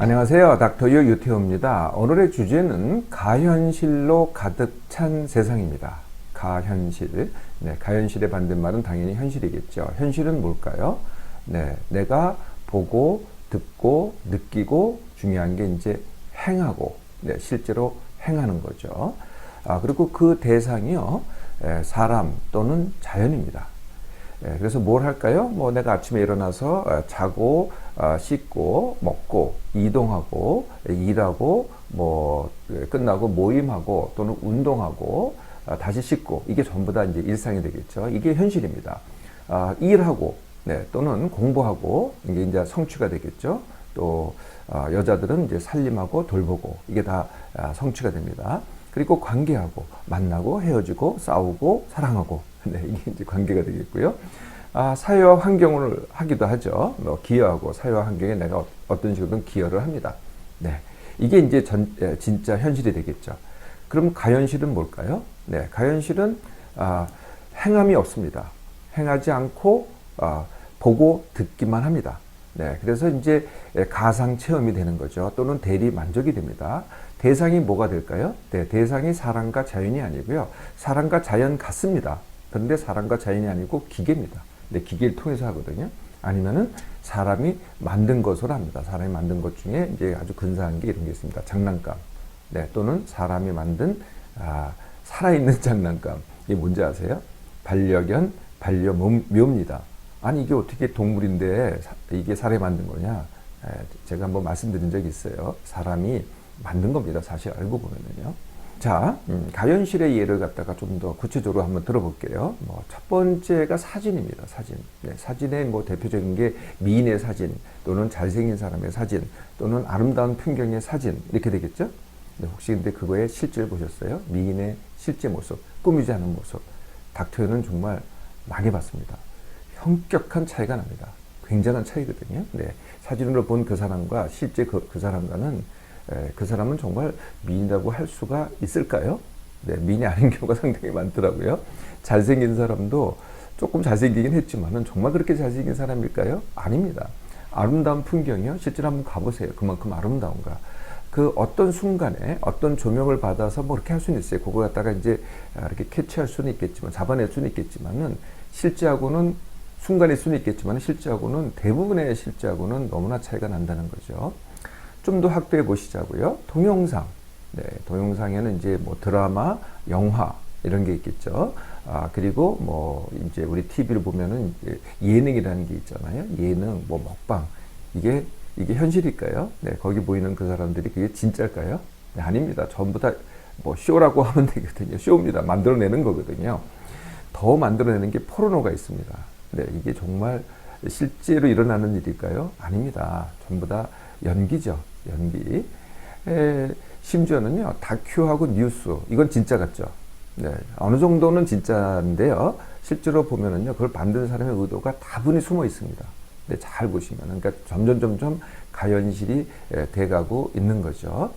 안녕하세요. 닥터유 유태호입니다. 오늘의 주제는 가현실로 가득 찬 세상입니다. 가현실. 네, 가현실의 반대말은 당연히 현실이겠죠. 현실은 뭘까요? 네, 내가 보고, 듣고, 느끼고, 중요한 게 이제 행하고, 네, 실제로 행하는 거죠. 그리고 그 대상이요, 사람 또는 자연입니다. 그래서 뭘 할까요? 뭐 내가 아침에 일어나서 자고 씻고 먹고 이동하고 일하고 뭐 끝나고 모임하고 또는 운동하고 다시 씻고 이게 전부 다 이제 일상이 되겠죠. 이게 현실입니다. 일하고 네, 또는 공부하고 이게 이제 성취가 되겠죠. 또 여자들은 이제 살림하고 돌보고 이게 다 성취가 됩니다. 그리고 관계하고 만나고 헤어지고 싸우고 사랑하고 네, 이게 이제 관계가 되겠고요. 사회와 환경을 하기도 하죠. 뭐 기여하고 사회와 환경에 내가 어떤 식으로든 기여를 합니다. 네, 이게 이제 진짜 현실이 되겠죠. 그럼 가현실은 뭘까요? 네, 가현실은 행함이 없습니다. 행하지 않고 보고 듣기만 합니다. 네, 그래서 이제 가상 체험이 되는 거죠. 또는 대리 만족이 됩니다. 대상이 뭐가 될까요? 네, 대상이 사람과 자연이 아니고요. 사람과 자연 같습니다. 그런데 사람과 자연이 아니고 기계입니다. 네, 기계를 통해서 하거든요. 아니면은 사람이 만든 것으로 합니다. 사람이 만든 것 중에 이제 아주 근사한 게 이런 게 있습니다. 장난감. 네, 또는 사람이 만든 살아있는 장난감. 이게 뭔지 아세요? 반려견, 반려묘입니다. 아니 이게 어떻게 동물인데 이게 사람이 만든 거냐? 제가 한번 말씀드린 적이 있어요. 사람이 만든 겁니다. 사실 알고 보면은요. 자, 가현실의 예를 갖다가 좀 더 구체적으로 한번 들어볼게요. 첫 번째가 사진입니다. 사진. 네, 사진의 대표적인 게 미인의 사진, 또는 잘생긴 사람의 사진, 또는 아름다운 풍경의 사진, 이렇게 되겠죠? 네, 혹시 근데 그거의 실제를 보셨어요? 미인의 실제 모습, 꾸미지 않은 모습. 닥터유는 정말 많이 봤습니다. 현격한 차이가 납니다. 굉장한 차이거든요. 네, 사진으로 본 그 사람과 실제 그 사람과는 그 사람은 정말 미인이라고 할 수가 있을까요? 네, 미인이 아닌 경우가 상당히 많더라고요. 잘생긴 사람도 조금 잘생기긴 했지만은 정말 그렇게 잘생긴 사람일까요? 아닙니다. 아름다운 풍경이요. 실제로 한번 가보세요. 그만큼 아름다운가. 그 어떤 순간에 어떤 조명을 받아서 뭐 그렇게 할 수는 있어요. 그거 갖다가 이제 이렇게 캐치할 수는 있겠지만, 잡아낼 수는 있겠지만은 실제하고는 순간일 수는 있겠지만 실제하고는 대부분의 실제하고는 너무나 차이가 난다는 거죠. 좀 더 확대해 보시자고요. 동영상. 네, 동영상에는 이제 뭐 드라마, 영화 이런 게 있겠죠. 그리고 뭐 이제 우리 TV를 보면은 이제 예능이라는 게 있잖아요. 예능, 뭐 먹방. 이게 현실일까요? 네, 거기 보이는 그 사람들이 그게 진짜일까요? 네, 아닙니다. 전부 다 뭐 쇼라고 하면 되거든요. 쇼입니다. 만들어내는 거거든요. 더 만들어내는 게 포르노가 있습니다. 네, 이게 정말 실제로 일어나는 일일까요? 아닙니다. 전부 다 연기죠. 연기. 심지어는요, 다큐하고 뉴스. 이건 진짜 같죠. 네, 어느 정도는 진짜인데요. 실제로 보면은요, 그걸 만드는 사람의 의도가 다분히 숨어 있습니다. 네, 잘 보시면. 그러니까 점점 가현실이 돼가고 있는 거죠.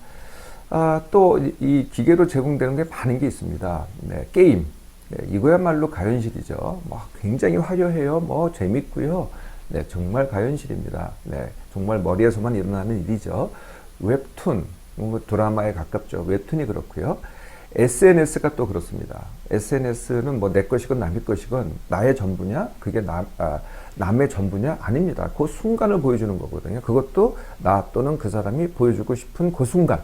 또 이 기계로 제공되는 게 많은 게 있습니다. 네, 게임. 네, 이거야말로 가현실이죠. 굉장히 화려해요. 재밌고요. 네, 정말 가현실입니다. 네, 정말 머리에서만 일어나는 일이죠. 웹툰, 드라마에 가깝죠. 웹툰이 그렇고요. SNS가 또 그렇습니다. SNS는 내 것이건 남의 것이건 나의 전부냐? 그게 남의 전부냐? 아닙니다. 그 순간을 보여주는 거거든요. 그것도 나 또는 그 사람이 보여주고 싶은 그 순간을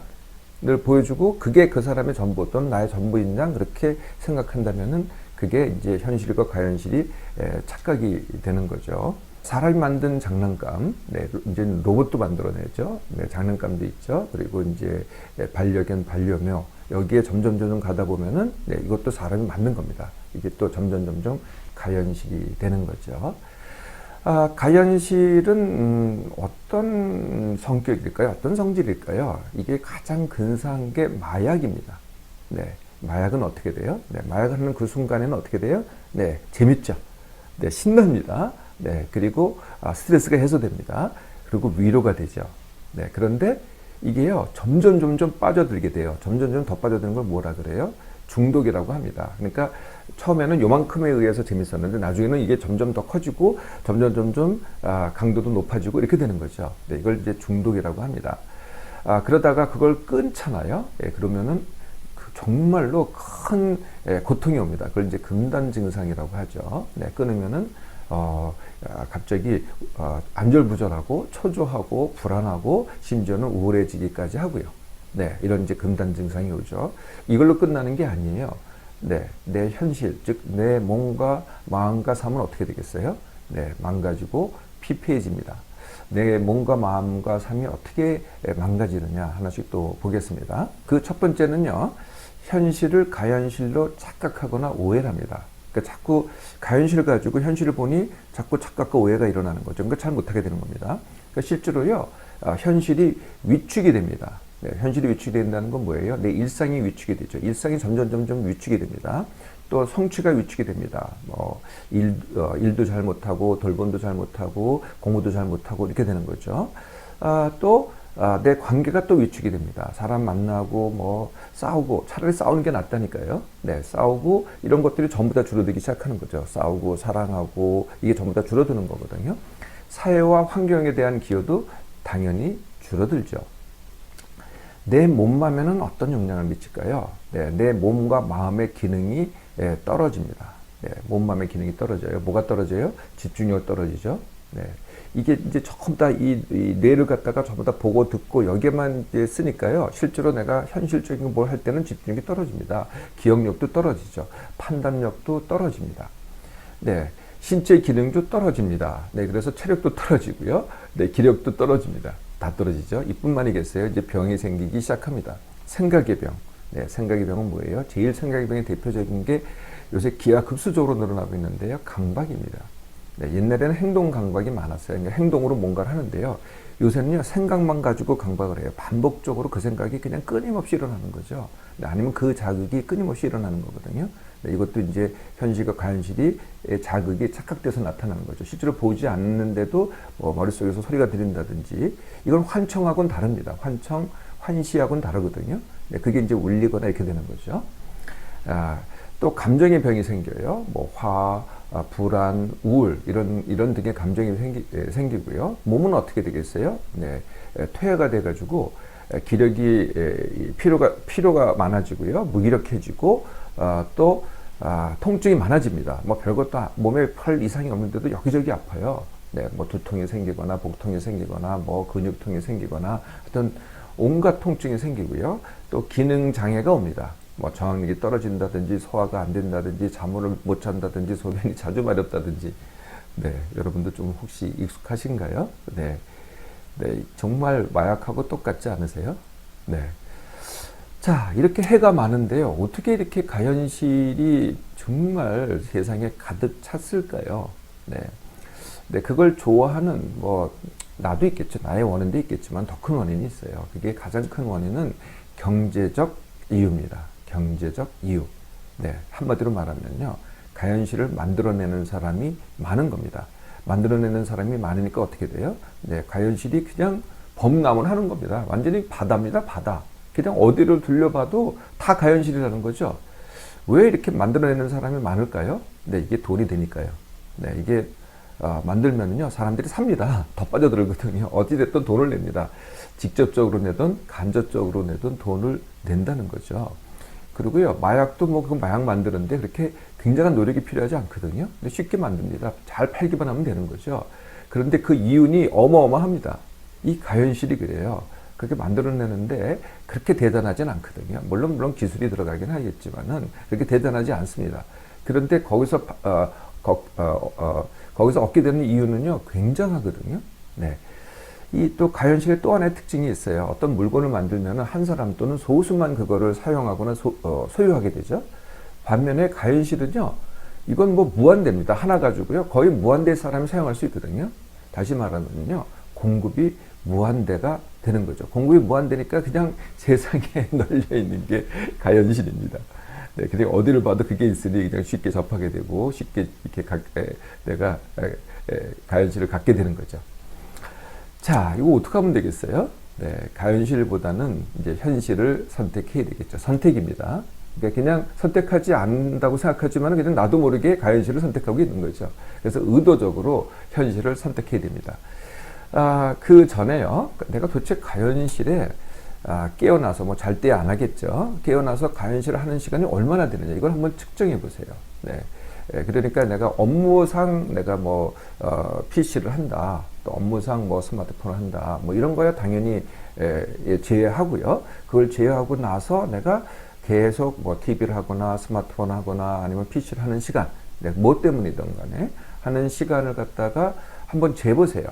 보여주고 그게 그 사람의 전부 또는 나의 전부인 양 그렇게 생각한다면은 그게 이제 현실과 가현실이 착각이 되는 거죠. 사람이 만든 장난감, 네, 이제 로봇도 만들어내죠. 네, 장난감도 있죠. 그리고 이제 반려견, 반려묘. 여기에 점점 가다 보면은, 네, 이것도 사람이 만든 겁니다. 이게 또 점점 가현실이 되는 거죠. 가현실은 어떤 성격일까요? 어떤 성질일까요? 이게 가장 근사한 게 마약입니다. 네, 마약은 어떻게 돼요? 네, 마약하는 그 순간에는 어떻게 돼요? 네, 재밌죠. 네, 신납니다. 네, 그리고 스트레스가 해소됩니다. 그리고 위로가 되죠. 네, 그런데 이게요, 점점 빠져들게 돼요. 점점 더 빠져드는 걸 뭐라 그래요? 중독이라고 합니다. 그러니까 처음에는 요만큼에 의해서 재밌었는데 나중에는 이게 점점 더 커지고 점점 강도도 높아지고 이렇게 되는 거죠. 네, 이걸 이제 중독이라고 합니다. 그러다가 그걸 끊잖아요. 예, 그러면은 정말로 큰 고통이 옵니다. 그걸 이제 금단 증상이라고 하죠. 네, 끊으면은 갑자기 안절부절하고 초조하고 불안하고 심지어는 우울해지기까지 하고요. 네, 이런 이제 금단 증상이 오죠. 이걸로 끝나는 게 아니에요. 네, 내 현실, 즉 내 몸과 마음과 삶은 어떻게 되겠어요? 네, 망가지고 피폐해집니다. 내 몸과 마음과 삶이 어떻게 망가지느냐 하나씩 또 보겠습니다. 그 첫 번째는요, 현실을 가현실로 착각하거나 오해를 합니다. 그러니까 자꾸 가현실을 가지고 현실을 보니 자꾸 착각과 오해가 일어나는 거죠. 그러니까 잘 못하게 되는 겁니다. 그러니까 실제로요, 현실이 위축이 됩니다. 네, 현실이 위축이 된다는 건 뭐예요? 내 일상이 위축이 되죠. 일상이 점점 위축이 됩니다. 또 성취가 위축이 됩니다. 일도 잘 못하고 돌봄도 잘 못하고 공부도 잘 못하고 이렇게 되는 거죠. 내 관계가 또 위축이 됩니다. 사람 만나고 싸우고, 차라리 싸우는 게 낫다니까요. 네, 싸우고 이런 것들이 전부 다 줄어들기 시작하는 거죠. 싸우고 사랑하고 이게 전부 다 줄어드는 거거든요. 사회와 환경에 대한 기여도 당연히 줄어들죠. 내 몸맘에는 어떤 영향을 미칠까요? 네, 내 몸과 마음의 기능이 떨어집니다. 네, 몸맘의 기능이 떨어져요. 뭐가 떨어져요? 집중력이 떨어지죠. 네, 이게 이제 전부 다 이 뇌를 갖다가 전부 다 보고 듣고 여기에만 이제 쓰니까요. 실제로 내가 현실적인 뭘 할 때는 집중력이 떨어집니다. 기억력도 떨어지죠. 판단력도 떨어집니다. 네, 신체 기능도 떨어집니다. 네, 그래서 체력도 떨어지고요. 네, 기력도 떨어집니다. 다 떨어지죠. 이뿐만이겠어요. 이제 병이 생기기 시작합니다. 생각의 병. 네, 생각의 병은 뭐예요? 제일 생각의 병의 대표적인 게 요새 기하급수적으로 늘어나고 있는데요. 강박입니다. 네, 옛날에는 행동 강박이 많았어요. 그러니까 행동으로 뭔가를 하는데요. 요새는요, 생각만 가지고 강박을 해요. 반복적으로 그 생각이 그냥 끊임없이 일어나는 거죠. 네, 아니면 그 자극이 끊임없이 일어나는 거거든요. 네, 이것도 이제 현실과 가현실이 자극이 착각돼서 나타나는 거죠. 실제로 보지 않는데도 머릿속에서 소리가 들린다든지, 이건 환청하고는 다릅니다. 환청, 환시하고는 다르거든요. 네, 그게 이제 울리거나 이렇게 되는 거죠. 또 감정의 병이 생겨요. 불안, 우울 이런 등의 감정이 생기고요. 몸은 어떻게 되겠어요? 네, 퇴화가 돼가지고 기력이 피로가 많아지고요. 무기력해지고 통증이 많아집니다. 별것도 몸에 별 이상이 없는데도 여기저기 아파요. 네, 두통이 생기거나 복통이 생기거나 근육통이 생기거나 하여튼 온갖 통증이 생기고요. 또 기능 장애가 옵니다. 저항력이 떨어진다든지 소화가 안 된다든지 잠을 못 잔다든지 소변이 자주 마렵다든지. 네, 여러분도 좀 혹시 익숙하신가요? 네, 네, 정말 마약하고 똑같지 않으세요? 네. 자, 이렇게 해가 많은데요. 어떻게 이렇게 가현실이 정말 세상에 가득 찼을까요? 네. 네, 그걸 좋아하는 나도 있겠죠. 나의 원인도 있겠지만 더 큰 원인이 있어요. 그게 가장 큰 원인은 경제적 이유입니다. 경제적 이유. 네, 한마디로 말하면요. 가현실을 만들어내는 사람이 많은 겁니다. 만들어내는 사람이 많으니까 어떻게 돼요? 네, 가현실이 그냥 범람을 하는 겁니다. 완전히 바다입니다, 바다. 그냥 어디를 둘러봐도 다 가현실이라는 거죠. 왜 이렇게 만들어내는 사람이 많을까요? 네, 이게 돈이 되니까요. 네, 이게 만들면은요, 사람들이 삽니다. 더 빠져들거든요. 어찌됐든 돈을 냅니다. 직접적으로 내든 간접적으로 내든 돈을 낸다는 거죠. 그리고요, 마약도 그 마약 만드는데 그렇게 굉장한 노력이 필요하지 않거든요. 근데 쉽게 만듭니다. 잘 팔기만 하면 되는 거죠. 그런데 그 이윤이 어마어마합니다. 이 가현실이 그래요. 그렇게 만들어내는데 그렇게 대단하진 않거든요. 물론 기술이 들어가긴 하겠지만은 그렇게 대단하지 않습니다. 그런데 거기서 얻게 되는 이유는요, 굉장하거든요. 네. 이 또 가현실의 또 하나의 특징이 있어요. 어떤 물건을 만들면 한 사람 또는 소수만 그거를 사용하거나 소유하게 되죠. 반면에 가현실은요, 이건 무한대입니다. 하나 가지고요, 거의 무한대의 사람이 사용할 수 있거든요. 다시 말하면요, 공급이 무한대가 되는 거죠. 공급이 무한대니까 그냥 세상에 널려 있는 게 가현실입니다. 네, 그냥 어디를 봐도 그게 있으니 그냥 쉽게 접하게 되고 쉽게 이렇게 내가 가현실을 갖게 되는 거죠. 자, 이거 어떻게 하면 되겠어요? 네, 가현실보다는 이제 현실을 선택해야 되겠죠. 선택입니다. 그러니까 그냥 선택하지 않는다고 생각하지만 그냥 나도 모르게 가현실을 선택하고 있는 거죠. 그래서 의도적으로 현실을 선택해야 됩니다. 그 전에요, 내가 도대체 가현실에 깨어나서 뭐 잘 때 안 하겠죠. 깨어나서 가연실을 하는 시간이 얼마나 되느냐 이걸 한번 측정해 보세요. 네. 그러니까 내가 업무상 내가 뭐 PC를 한다, 또 업무상 뭐 스마트폰을 한다, 뭐 이런 거야 당연히 제외하고요. 그걸 제외하고 나서 내가 계속 뭐 TV를 하거나 스마트폰 하거나 아니면 PC를 하는 시간, 뭐 때문이든 간에 하는 시간을 갖다가 한번 재보세요.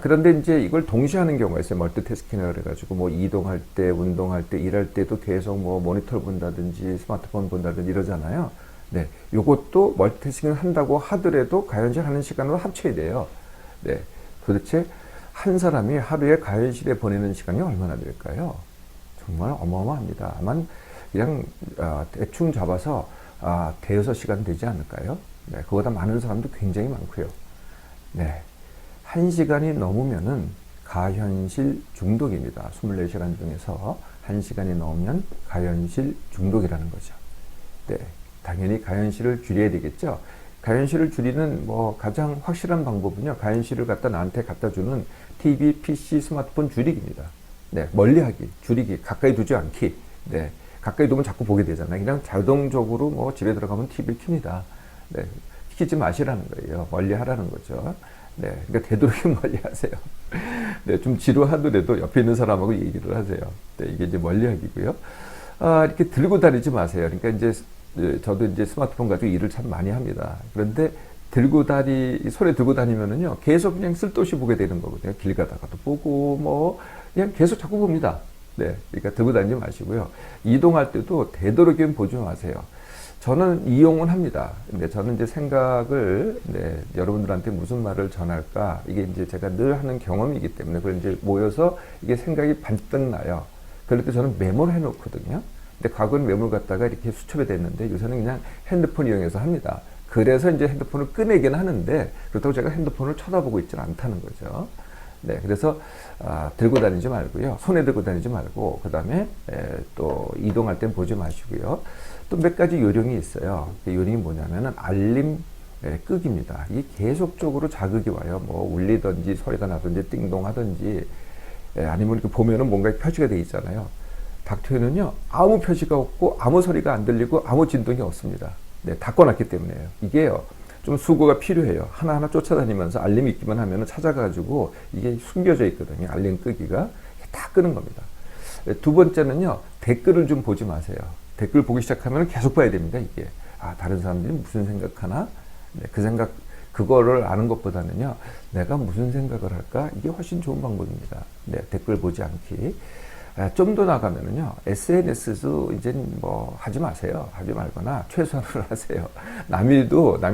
그런데 이제 이걸 동시에 하는 경우가 있어요. 멀티태스킹을 해가지고 뭐 이동할 때, 운동할 때, 일할 때도 계속 뭐 모니터를 본다든지 스마트폰 본다든지 이러잖아요. 네, 요것도 멀티태스킹을 한다고 하더라도 가연실 하는 시간으로 합쳐야 돼요. 네, 도대체 한 사람이 하루에 가연실에 보내는 시간이 얼마나 될까요? 정말 어마어마합니다. 아마 그냥 대충 잡아서 대여섯 시간 되지 않을까요? 네, 그보다 많은 사람도 굉장히 많고요. 네, 1시간이 넘으면은 가현실 중독입니다. 24시간 중에서 1시간이 넘으면 가현실 중독이라는 거죠. 네, 당연히 가현실을 줄여야 되겠죠. 가현실을 줄이는 뭐 가장 확실한 방법은요, 가현실을 나한테 갖다 주는 TV, PC, 스마트폰 줄이기입니다. 네, 멀리하기, 줄이기, 가까이 두지 않기. 네, 가까이 두면 자꾸 보게 되잖아요. 그냥 자동적으로 뭐 집에 들어가면 TV를 켭니다. 네, 키지 마시라는 거예요. 멀리 하라는 거죠. 네, 그러니까 되도록이면 멀리 하세요. 네, 좀 지루하더라도 옆에 있는 사람하고 얘기를 하세요. 네, 이게 이제 멀리하기고요. 이렇게 들고 다니지 마세요. 그러니까 이제 저도 이제 스마트폰 가지고 일을 참 많이 합니다. 그런데 손에 들고 다니면은요, 계속 그냥 쓸데없이 보게 되는 거거든요. 길 가다가도 보고, 뭐, 그냥 계속 자꾸 봅니다. 네, 그러니까 들고 다니지 마시고요. 이동할 때도 되도록이면 보지 마세요. 저는 이용은 합니다. 근데 저는 이제 생각을, 여러분들한테 무슨 말을 전할까, 이게 이제 제가 늘 하는 경험이기 때문에, 그걸 이제 모여서 이게 생각이 반뜩 나요. 그럴 때 저는 메모를 해놓거든요. 근데 과거는 메모를 갖다가 이렇게 수첩에 댔는데 요새는 그냥 핸드폰 이용해서 합니다. 그래서 이제 핸드폰을 꺼내긴 하는데 그렇다고 제가 핸드폰을 쳐다보고 있지는 않다는 거죠. 네, 그래서 들고 다니지 말고요. 손에 들고 다니지 말고 그 다음에 또 이동할 땐 보지 마시고요. 또 몇 가지 요령이 있어요. 그 요령이 뭐냐면은 알림 끄기입니다. 이게 계속적으로 자극이 와요. 뭐 울리든지 소리가 나든지 띵동 하든지 아니면 이렇게 보면은 뭔가 표시가 돼 있잖아요. 닥터에는요, 아무 표시가 없고 아무 소리가 안 들리고 아무 진동이 없습니다. 네, 다 꺼놨기 때문에요. 이게요, 좀 수고가 필요해요. 하나하나 쫓아다니면서 알림 있기만 하면 찾아가지고 이게 숨겨져 있거든요. 알림 끄기가. 다 끄는 겁니다. 두 번째는요, 댓글을 좀 보지 마세요. 댓글 보기 시작하면 계속 봐야 됩니다. 이게. 다른 사람들이 무슨 생각하나? 네, 그거를 아는 것보다는요, 내가 무슨 생각을 할까? 이게 훨씬 좋은 방법입니다. 네, 댓글 보지 않기. 좀 더 나가면은요, SNS도 이제 뭐 하지 마세요. 하지 말거나 최소한으로 하세요. 남이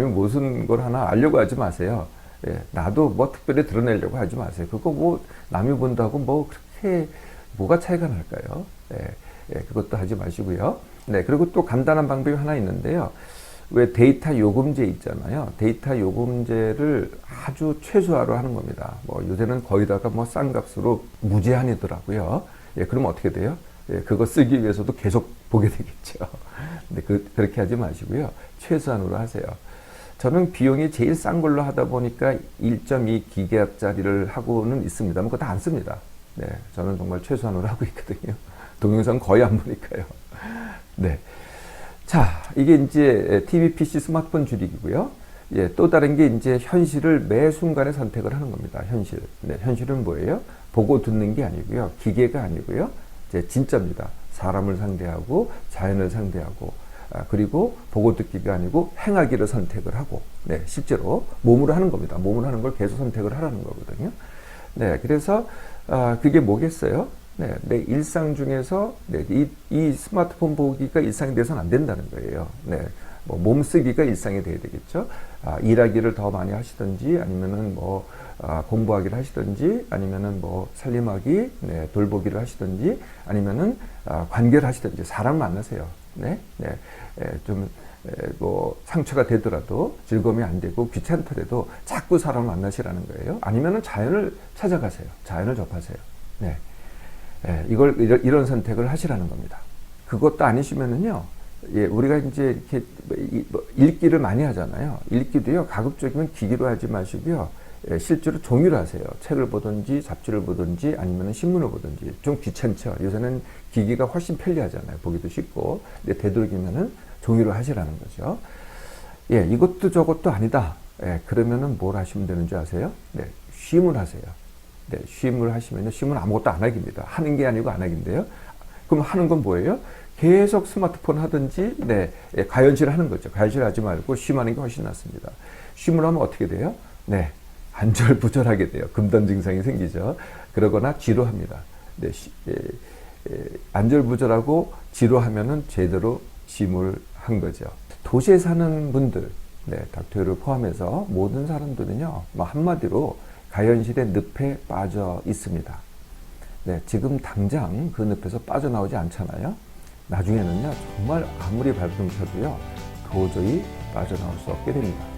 무슨 걸 하나 알려고 하지 마세요. 예, 나도 뭐 특별히 드러내려고 하지 마세요. 그거 뭐 남이 본다고 뭐 그렇게 뭐가 차이가 날까요? 그것도 하지 마시고요. 네, 그리고 또 간단한 방법이 하나 있는데요. 왜 데이터 요금제 있잖아요. 데이터 요금제를 아주 최소화로 하는 겁니다. 뭐 요새는 거의다가 뭐 싼 값으로 무제한이더라고요. 그러면 어떻게 돼요? 그거 쓰기 위해서도 계속 보게 되겠죠. 근데 그렇게 하지 마시고요. 최소한으로 하세요. 저는 비용이 제일 싼 걸로 하다 보니까 1.2기가짜리를 하고는 있습니다만 그거 다 안 씁니다. 네, 저는 정말 최소한으로 하고 있거든요. 동영상 거의 안 보니까요. 네. 자, 이게 이제 TV, PC, 스마트폰 줄이기고요. 또 다른 게 이제 현실을 매 순간에 선택을 하는 겁니다. 현실. 네, 현실은 뭐예요? 보고 듣는 게 아니고요. 기계가 아니고요. 이제 진짜입니다. 사람을 상대하고 자연을 상대하고 그리고 보고 듣기가 아니고 행하기를 선택을 하고 네, 실제로 몸으로 하는 겁니다. 몸으로 하는 걸 계속 선택을 하라는 거거든요. 네, 그래서 그게 뭐겠어요? 네, 내 일상 중에서 네, 이 스마트폰 보기가 일상이 돼서는 안 된다는 거예요. 네, 뭐 몸쓰기가 일상이 돼야 되겠죠. 일하기를 더 많이 하시든지 아니면은 뭐 공부하기를 하시든지 아니면은 뭐 살림하기, 네, 돌보기를 하시든지 아니면은 관계를 하시든지 사람 만나세요. 네, 좀 뭐 상처가 되더라도 즐거움이 안 되고 귀찮더라도 자꾸 사람을 만나시라는 거예요. 아니면은 자연을 찾아가세요. 자연을 접하세요. 네, 이런 선택을 하시라는 겁니다. 그것도 아니시면은요. 우리가 이제 이렇게 읽기를 많이 하잖아요. 읽기도요, 가급적이면 기계로 하지 마시고요. 실제로 종이로 하세요. 책을 보든지 잡지를 보든지 아니면 신문을 보든지. 좀 귀찮죠. 요새는 기기가 훨씬 편리하잖아요. 보기도 쉽고. 근데 되도록이면은 종이로 하시라는 거죠. 예, 이것도 저것도 아니다. 예, 그러면은 뭘 하시면 되는지 아세요? 네, 쉼을 하세요. 네, 쉼을 하시면요. 쉼은 아무것도 안 하기입니다. 하는 게 아니고 안 하기인데요. 그럼 하는 건 뭐예요? 계속 스마트폰 하든지, 네, 가연실 하는 거죠. 가연실 하지 말고 쉼하는 게 훨씬 낫습니다. 쉼을 하면 어떻게 돼요? 네, 안절부절하게 돼요. 금단 증상이 생기죠. 그러거나 지루합니다. 네, 안절부절하고 지루하면은 제대로 쉼을 한 거죠. 도시에 사는 분들, 네, 닥터를 포함해서 모든 사람들은요, 뭐 한마디로 가연실의 늪에 빠져 있습니다. 네, 지금 당장 그 늪에서 빠져나오지 않잖아요. 나중에는요, 정말 아무리 발버둥 쳐도요, 도저히 빠져나올 수 없게 됩니다.